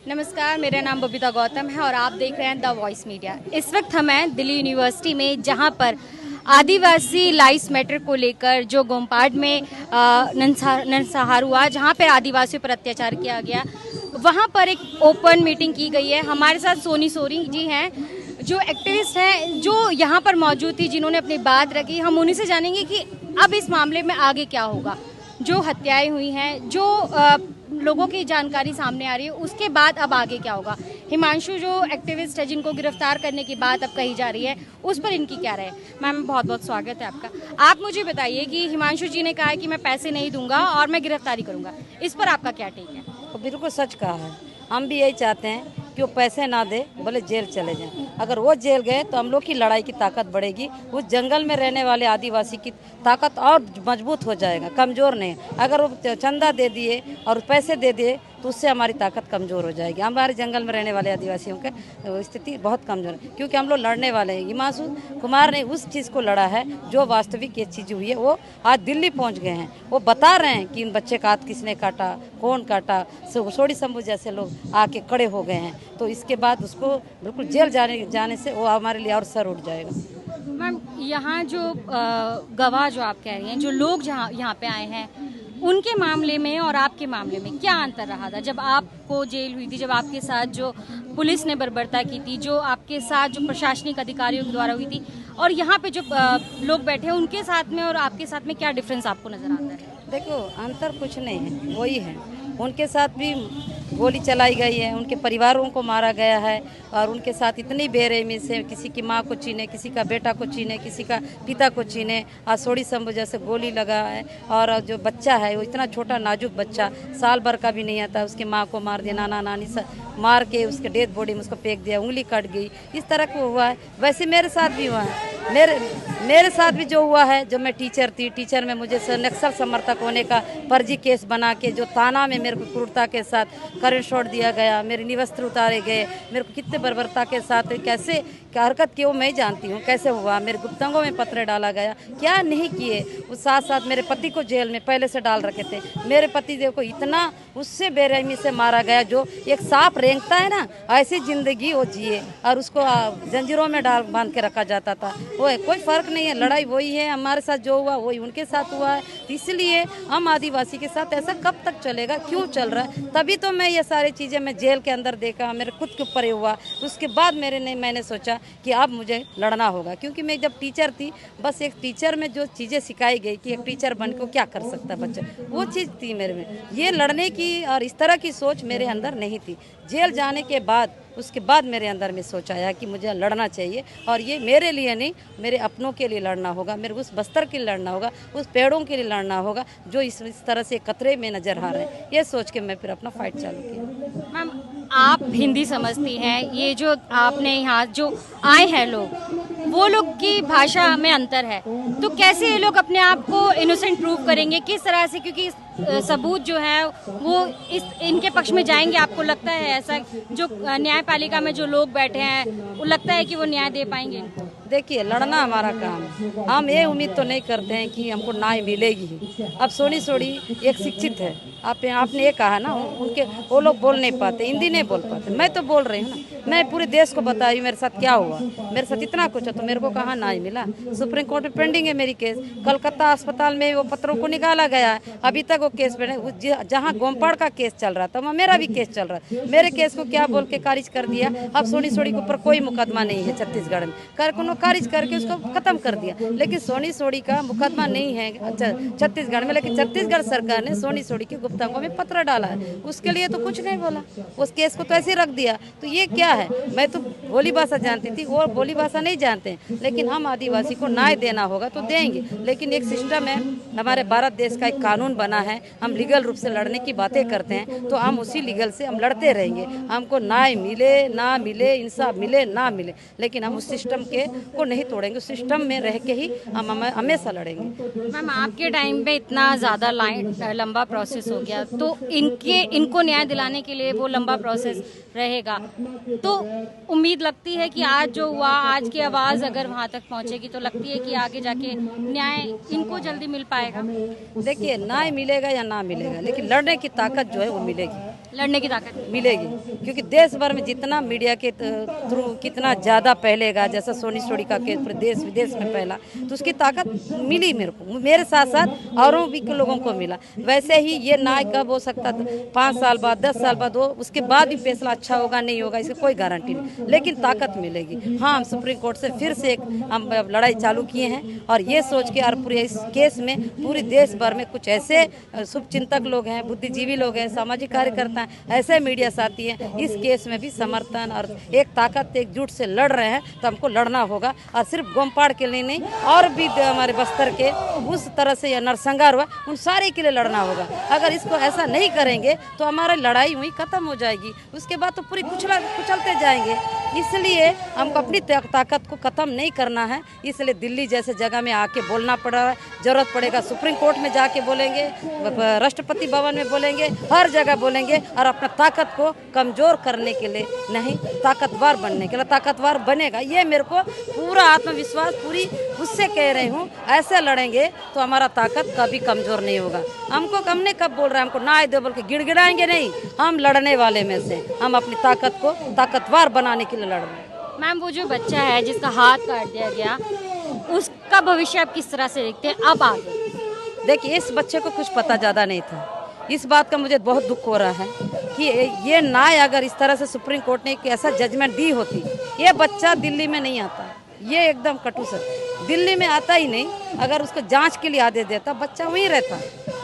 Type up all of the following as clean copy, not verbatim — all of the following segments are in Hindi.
नमस्कार, मेरा नाम बबीता गौतम है और आप देख रहे हैं द वॉइस मीडिया। इस वक्त हम हैं दिल्ली यूनिवर्सिटी में, जहां पर आदिवासी लाइव्स मैटर को लेकर जो गोमपाड में नरसंहार हुआ, जहां पर आदिवासियों पर अत्याचार किया गया, वहां पर एक ओपन मीटिंग की गई है। हमारे साथ सोनी सोरी जी हैं, जो एक्टिविस्ट हैं, जो यहाँ पर मौजूद थी, जिन्होंने अपनी बात रखी। हम उन्हीं से जानेंगे कि अब इस मामले में आगे क्या होगा। जो हत्याएं हुई हैं, जो लोगों की जानकारी सामने आ रही है, उसके बाद अब आगे क्या होगा। हिमांशु जो एक्टिविस्ट है, जिनको गिरफ्तार करने की बात अब कही जा रही है, उस पर इनकी क्या राय है। मैम, बहुत बहुत स्वागत है आपका। आप मुझे बताइए कि हिमांशु जी ने कहा है कि मैं पैसे नहीं दूंगा और मैं गिरफ्तारी करूंगा, इस पर आपका क्या टेक है। वो बिल्कुल सच कहा है। हम भी यही चाहते हैं कि वो पैसे ना दे, बोले जेल चले जाएं। अगर वो जेल गए तो हम लोग की लड़ाई की ताकत बढ़ेगी। उस जंगल में रहने वाले आदिवासी की ताकत और मजबूत हो जाएगा, कमज़ोर नहीं। अगर वो चंदा दे दिए और पैसे दे दिए तो उससे हमारी ताकत कमज़ोर हो जाएगी। हमारे जंगल में रहने वाले आदिवासियों की स्थिति बहुत कमज़ोर है, क्योंकि हम लोग लड़ने वाले हैं। हिमांशु कुमार ने उस चीज़ को लड़ा है जो वास्तविक ये चीज़ हुई है। वो आज दिल्ली पहुंच गए हैं, वो बता रहे हैं कि इन बच्चे का हाथ किसने काटा, कौन काटा। सोडी शंभू जैसे लोग आके खड़े हो गए हैं, तो इसके बाद उसको बिल्कुल जेल जाने से वो हमारे लिए और सर उठ जाएगा। मैम, यहाँ जो गवाह जो आप कह रही हैं, जो लोग जहाँ यहाँ पे आए हैं, उनके मामले में और आपके मामले में क्या अंतर रहा था। जब आपको जेल हुई थी, जब आपके साथ जो पुलिस ने बर्बरता की थी, जो आपके साथ जो प्रशासनिक अधिकारियों के द्वारा हुई थी, और यहाँ पे जो लोग बैठे हैं, उनके साथ में और आपके साथ में क्या डिफरेंस आपको नजर आता है। देखो, अंतर कुछ नहीं है, वही है। उनके साथ भी गोली चलाई गई है, उनके परिवारों को मारा गया है, और उनके साथ इतनी बेरहमी से किसी की माँ को छीने, किसी का बेटा को छीने, किसी का पिता को छीने। आज सोडी शंभू जैसे गोली लगा है, और जो बच्चा है वो इतना छोटा नाजुक बच्चा, साल भर का भी नहीं आता, उसकी माँ को मार दिया, नाना नानी मार के उसके डेड बॉडी में उसको फेंक दिया, उंगली कट गई। इस तरह का हुआ है। वैसे मेरे साथ भी हुआ है। मेरे साथ भी जो हुआ है, जो मैं टीचर थी, टीचर में मुझे नक्सल समर्थक होने का फर्जी केस बना के जो थाना में मेरे को क्रूरता के साथ करंट शॉट दिया गया, मेरे निवस्त्र उतारे गए, मेरे को कितने बर्बरता के साथ कैसे क्या हरकत की वो मैं जानती हूँ कैसे हुआ। मेरे गुप्तांगों में पत्र डाला गया, क्या नहीं किए। उस साथ साथ मेरे पति को जेल में पहले से डाल रखे थे। मेरे पति देव को इतना उससे बेरहमी से मारा गया, जो एक सांप रेंगता है ना, ऐसी जिंदगी वो जिए, और उसको जंजीरों में डाल बांध के रखा जाता था। वो है, कोई फर्क नहीं है। लड़ाई वही है, हमारे साथ जो हुआ वही उनके साथ हुआ है। इसलिए हम आदिवासी के साथ ऐसा कब तक चलेगा, क्यों चल रहा है। तभी तो मैं ये सारी चीज़ें मैं जेल के अंदर देखा, मेरे खुद के ऊपर हुआ। उसके बाद मैंने सोचा कि अब मुझे लड़ना होगा, क्योंकि मैं जब टीचर थी, बस एक टीचर में जो चीज़ें सिखाई गई कि एक टीचर बन के क्या कर सकता बच्चा, वो चीज़ थी मेरे में। ये लड़ने की और इस तरह की सोच मेरे अंदर नहीं थी। जेल जाने के बाद उसके बाद मेरे अंदर में सोच आया कि मुझे लड़ना चाहिए, और ये मेरे लिए नहीं, मेरे अपनों के लिए लड़ना होगा, मेरे उस बस्तर के लिए लड़ना होगा, उस पेड़ों के लिए लड़ना होगा जो इस तरह से खतरे में नजर आ रहे हैं। ये सोच के मैं फिर अपना फाइट चालू किया। मैम, आप हिंदी समझती हैं, ये जो आपने यहाँ जो आए हैं लोग, वो लोग की भाषा में अंतर है, तो कैसे ये लोग अपने आप को इनोसेंट प्रूव करेंगे, किस तरह से, क्योंकि सबूत जो है वो इनके पक्ष में जाएंगे। आपको लगता है ऐसा, जो न्यायपालिका में जो लोग बैठे हैं, वो लगता है कि वो न्याय दे पाएंगे। देखिए, लड़ना हमारा काम है। हम ये उम्मीद तो नहीं करते हैं कि हमको न्याय मिलेगी ही। अब सोनी सोडी एक शिक्षित है, आपने ये कहा ना, उनके वो लोग बोल नहीं पाते, हिंदी नहीं बोल पाते। मैं तो बोल रही हूँ ना, मैं पूरे देश को बताई मेरे साथ क्या हुआ, मेरे साथ इतना कुछ है, तो मेरे को कहाँ न्याय मिला। सुप्रीम कोर्ट में पेंडिंग है मेरी केस। कलकत्ता अस्पताल में वो पत्रों को निकाला गया है, अभी तक वो केस पे, जहाँ गोमपाड़ का केस चल रहा था वहाँ मेरा भी केस चल रहा है। मेरे केस को क्या बोल के खारिज कर दिया। अब सोनी सोडी के ऊपर कोई मुकदमा नहीं है छत्तीसगढ़ में, खारिज करके उसको खत्म कर दिया। लेकिन सोनी सोडी का मुकदमा नहीं है छत्तीसगढ़ में, लेकिन छत्तीसगढ़ सरकार ने सोनी सोडी के गुप्तांगों में पत्र डाला है, उसके लिए तो कुछ नहीं बोला, उस केस को तो ऐसे ही रख दिया। तो ये क्या है। मैं तो बोली भाषा जानती थी, वो बोली भाषा नहीं जानते हैं, लेकिन हम आदिवासी को न्याय देना होगा तो देंगे। लेकिन एक सिस्टम है, हमारे भारत देश का एक कानून बना है, हम लीगल रूप से लड़ने की बातें करते हैं, तो हम उसी लीगल से हम लड़ते रहेंगे। हमको न्याय मिले ना मिले, इंसाफ मिले ना मिले, लेकिन हम उस सिस्टम के को नहीं तोड़ेंगे। सिस्टम में रह के ही हम हमेशा लड़ेंगे। मैम, आपके टाइम पे इतना ज़्यादा लंबा प्रोसेस हो गया, तो इनको न्याय दिलाने के लिए वो लंबा प्रोसेस रहेगा, तो उम्मीद लगती है कि आज जो हुआ, आज की आवाज़ अगर वहाँ तक पहुँचेगी, तो लगती है कि आगे जाके न्याय इनको जल्दी मिल पाएगा। देखिए, न्याय मिलेगा या ना मिलेगा, लेकिन लड़ने की ताकत जो है वो मिलेगी। लड़ने की ताकत है। मिलेगी, क्योंकि देश भर में जितना मीडिया के थ्रू कितना ज़्यादा फैलेगा, जैसा सोनी सोडी का केस पूरे देश विदेश में फैला, तो उसकी ताकत मिली मेरे को, मेरे साथ साथ औरों भी लोगों को मिला। वैसे ही ये न्याय कब हो सकता था, 5 साल बाद 10 साल बाद हो, उसके बाद भी फैसला अच्छा होगा नहीं होगा इसकी कोई गारंटी नहीं, लेकिन ताकत मिलेगी। हाँ, हम सुप्रीम कोर्ट से फिर से एक हम लड़ाई चालू किए हैं और ये सोच के और पूरे इस केस में पूरे देश भर में कुछ ऐसे शुभचिंतक लोग हैं, बुद्धिजीवी लोग हैं, सामाजिक कार्यकर्ता हैं, ऐसे मीडिया साथी हैं, इस केस में भी समर्थन और एक ताकत एकजुट से लड़ रहे हैं। तो हमको लड़ना होगा और सिर्फ गोमपाड़ के लिए नहीं, और भी हमारे बस्तर के उस तरह से नरसंहार हुआ उन सारे के लिए लड़ना होगा। अगर इसको ऐसा नहीं करेंगे तो हमारी लड़ाई वहीं खत्म हो जाएगी, उसके बाद तो पूरी कुचलते जाएंगे। इसलिए हमको अपनी ताकत को ख़त्म नहीं करना है, इसलिए दिल्ली जैसे जगह में आके बोलना पड़ रहा है। ज़रूरत पड़ेगा सुप्रीम कोर्ट में जाके बोलेंगे, राष्ट्रपति भवन में बोलेंगे, हर जगह बोलेंगे, और अपना ताकत को कमज़ोर करने के लिए नहीं, ताकतवर बनने के लिए। ताकतवर बनेगा ये मेरे को पूरा आत्मविश्वास, पूरी उससे कह रही हूँ। ऐसे लड़ेंगे तो हमारा ताकत कभी कमज़ोर नहीं होगा। हमने कब बोल रहे हैं हमको न्याय दो बोल के गिड़गिड़ाएंगे नहीं, हम लड़ने वाले में से हम अपनी ताकत को ताकतवर बनाने के लिए लड़ रहे हैं। मैम, वो जो बच्चा है जिसका हाथ काट दिया गया, उसका भविष्य आप किस तरह से देखते हैं अब आगे? देखिए, इस बच्चे को कुछ पता ज़्यादा नहीं था। इस बात का मुझे बहुत दुख हो रहा है कि ये न्याय अगर इस तरह से सुप्रीम कोर्ट ने एक ऐसा जजमेंट दी होती, ये बच्चा दिल्ली में नहीं आता। ये एकदम कटु सत्य, दिल्ली में आता ही नहीं। अगर उसको जांच के लिए आदेश देता, बच्चा वहीं रहता,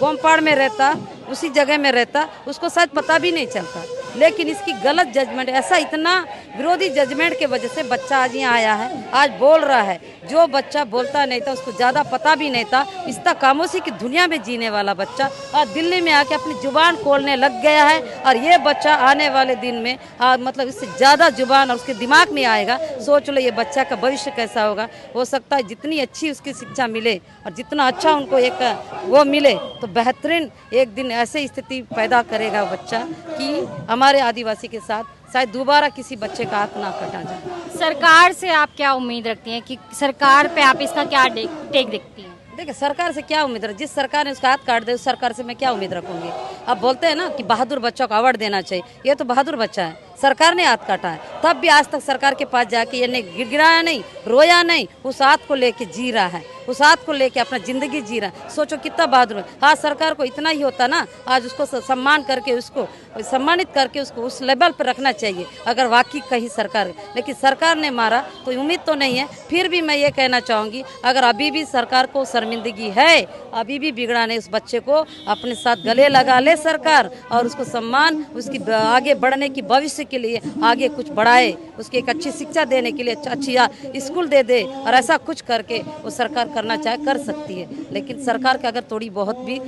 गोमपाड़ में रहता, उसी जगह में रहता, उसको शायद पता भी नहीं चलता। लेकिन इसकी गलत जजमेंट, ऐसा इतना विरोधी जजमेंट के वजह से बच्चा आज यहाँ आया है, आज बोल रहा है। जो बच्चा बोलता नहीं था, उसको ज़्यादा पता भी नहीं था, इस तरह खामोशी की दुनिया में जीने वाला बच्चा और दिल्ली में आके अपनी जुबान खोलने लग गया है। और ये बच्चा आने वाले दिन में मतलब इससे ज़्यादा जुबान और उसके दिमाग में आएगा। सोच लो ये बच्चा का भविष्य कैसा होगा। हो सकता है जितनी अच्छी उसकी शिक्षा मिले और जितना अच्छा उनको एक वो मिले, तो बेहतरीन एक दिन ऐसे स्थिति पैदा करेगा बच्चा कि हमारे आदिवासी के साथ शायद दोबारा किसी बच्चे का हाथ ना कटा जाए। सरकार से आप क्या उम्मीद रखती हैं कि सरकार पे आप इसका क्या टेक देखती हैं? देखिए, सरकार से क्या उम्मीद रख, जिस सरकार ने उसका हाथ काट दे उस सरकार से मैं क्या उम्मीद रखूंगी। अब बोलते हैं ना कि बहादुर बच्चों को अवार्ड देना चाहिए, ये तो बहादुर बच्चा है, सरकार ने हाथ काटा है, तब भी आज तक सरकार के पास जाके ये नहीं गिड़गिड़ाया नहीं, रोया नहीं, उस हाथ को लेके जी रहा है, उस हाथ को लेके अपना जिंदगी जी रहा है। सोचो कितना बहादुर है। हाँ, सरकार को इतना ही होता ना, आज उसको सम्मान करके, उसको सम्मानित करके उसको उस लेवल पर रखना चाहिए अगर वाकई कहीं सरकार। लेकिन सरकार ने मारा तो उम्मीद तो नहीं है। फिर भी मैं ये कहना चाहूँगी, अगर अभी भी सरकार को शर्मिंदगी है, अभी भी बिगड़ाने उस बच्चे को अपने साथ गले लगा ले सरकार, और उसको सम्मान, उसकी आगे बढ़ने की भविष्य के लिए आगे कुछ बढ़ाए, उसकी एक अच्छी शिक्षा देने के लिए अच्छी स्कूल दे और ऐसा कुछ करके वो सरकार करना चाहे कर सकती है। लेकिन सरकार का अगर थोड़ी बहुत भी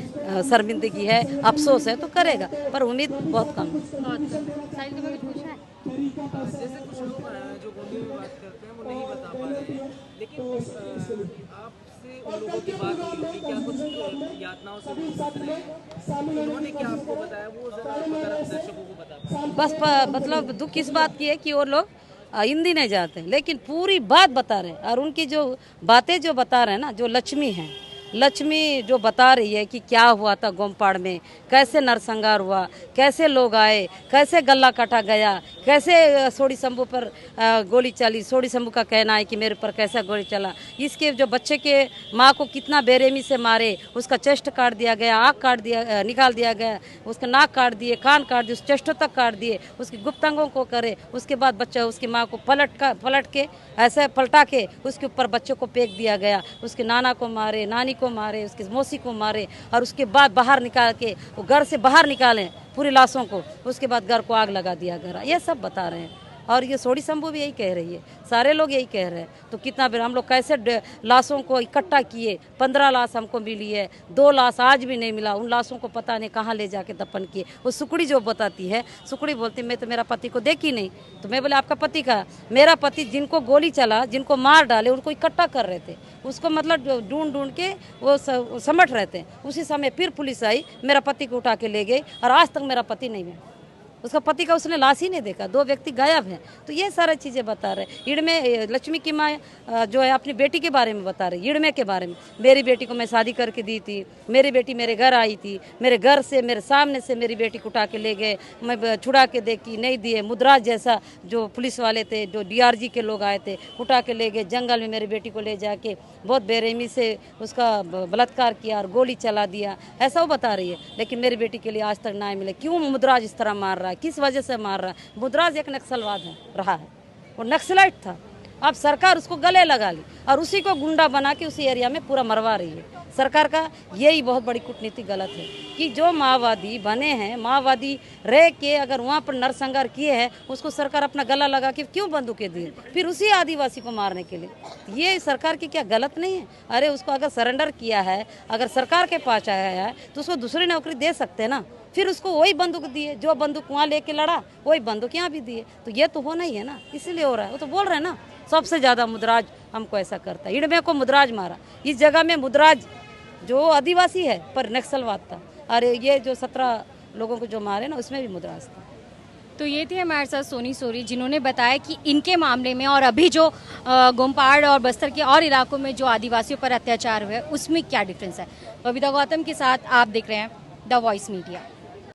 शर्मिंदगी है, अफसोस है, तो करेगा, पर उम्मीद बहुत कम है। जैसे कुछ लोग जो गोंडी में बात करते हैं वो नहीं बता पा रहे हैं, लेकिन आपसे उन लोगों की बात हुई होगी, क्या कुछ यातनाओं से गुजर रहे हैं, उन्होंने क्या आपको बताया, वो जरा अगर दर्शकों को बता पाएं। बस मतलब दुख इस बात की है कि वो लोग हिंदी नहीं जानते, लेकिन पूरी बात बता रहे हैं। और उनकी जो बातें जो बता रहे हैं ना, जो लक्ष्मी हैं, लक्ष्मी जो बता रही है कि क्या हुआ था गोमपाड़ में, कैसे नरसंहार हुआ, कैसे लोग आए, कैसे गला काटा गया, कैसे सोडी शंभू पर गोली चली। सोडी शंभू का कहना है कि मेरे पर कैसा गोली चला। इसके जो बच्चे के माँ को कितना बेरहमी से मारे, उसका चेस्ट काट दिया गया, आँख काट दिया, निकाल दिया गया, उसका नाक काट दिए, कान काट दिए, उस चेस्ट तक काट दिए, उसकी गुप्त अंगों को करे। उसके बाद बच्चा उसकी माँ को पलट के ऐसे पलटा के उसके ऊपर बच्चे को फेंक दिया गया। उसके नाना को मारे, नानी को मारे, उसकी मौसी को मारे, और उसके बाद बाहर निकाल के वो घर से बाहर निकालें पूरी लाशों को। उसके बाद घर को आग लगा दिया घर। ये सब बता रहे हैं। और ये सोडी शंभू भी यही कह रही है, सारे लोग यही कह रहे हैं। तो कितना बेर हम लोग कैसे लाशों को इकट्ठा किए, 15 लाश हमको मिली है, 2 लाश आज भी नहीं मिला। उन लाशों को पता नहीं कहाँ ले जाके दफन किए। वो सुकड़ी जो बताती है, सुकड़ी बोलती मैं तो मेरा पति को देखी नहीं। तो मैं बोले आपका पति का? मेरा पति जिनको गोली चला, जिनको मार डाले, उनको इकट्ठा कर रहे थे, उसको मतलब ढूंढ के वो समट रहे थे। उसी समय फिर पुलिस आई, मेरा पति को उठा के ले गई, और आज तक मेरा पति नहीं मिला। उसका पति का उसने लाश ही नहीं देखा, 2 व्यक्ति गायब हैं। तो ये सारी चीज़ें बता रहे हैं। ईड़ में लक्ष्मी की माँ जो है अपनी बेटी के बारे में बता रही, ईड़ में के बारे में, मेरी बेटी को मैं शादी करके दी थी, मेरी बेटी मेरे घर आई थी, मेरे घर से मेरे सामने से मेरी बेटी को उठा के ले गए, मैं छुड़ा के देखी नहीं दिए। मुद्राज जैसा जो पुलिस वाले थे, जो DRG के लोग आए थे, उठा के ले गए, जंगल में मेरी बेटी को ले जाके बहुत बेरहमी से उसका बलात्कार किया और गोली चला दिया, ऐसा वो बता रही है। लेकिन मेरी बेटी के लिए आज तक न्याय मिले। क्यों मुद्राज इस तरह मार रहा है, किस वजह से मार रहा है? मुद्राज एक नक्सलवाद रहा है, वो नक्सलाइट था। अब सरकार उसको गले लगा ली और उसी को गुंडा बना के उसी एरिया में पूरा मरवा रही है। सरकार का यही बहुत बड़ी कूटनीति गलत है कि जो माओवादी बने हैं, माओवादी रह के अगर वहाँ पर नरसंहार किए हैं, उसको सरकार अपना गला लगा के क्यों बंदूकें दी, फिर उसी आदिवासी को मारने के लिए? ये सरकार की क्या गलत नहीं है? अरे उसको अगर सरेंडर किया है, अगर सरकार के पास आया है तो उसको दूसरी नौकरी दे सकते हैं ना। फिर उसको वही बंदूक दिए, जो बंदूक वहाँ लेके लड़ा वही बंदूक यहाँ भी दिए। तो ये तो होना ही है ना, इसीलिए हो रहा है। वो तो बोल रहे हैं ना, सबसे ज़्यादा मुद्राज हमको ऐसा करता है। इड़मे को मुद्राज मारा, इस जगह में मुद्राज जो आदिवासी है पर नक्सलवाद था। अरे ये जो 17 लोगों को जो मारे ना, उसमें भी मुद्राज था। तो ये थी हमारे साथ सोनी सोरी, जिन्होंने बताया कि इनके मामले में और अभी जो गोमपाड़ और बस्तर के और इलाकों में जो आदिवासियों पर अत्याचार हुए उसमें क्या डिफरेंस है। बबीता गौतम के साथ आप देख रहे हैं द वॉइस मीडिया।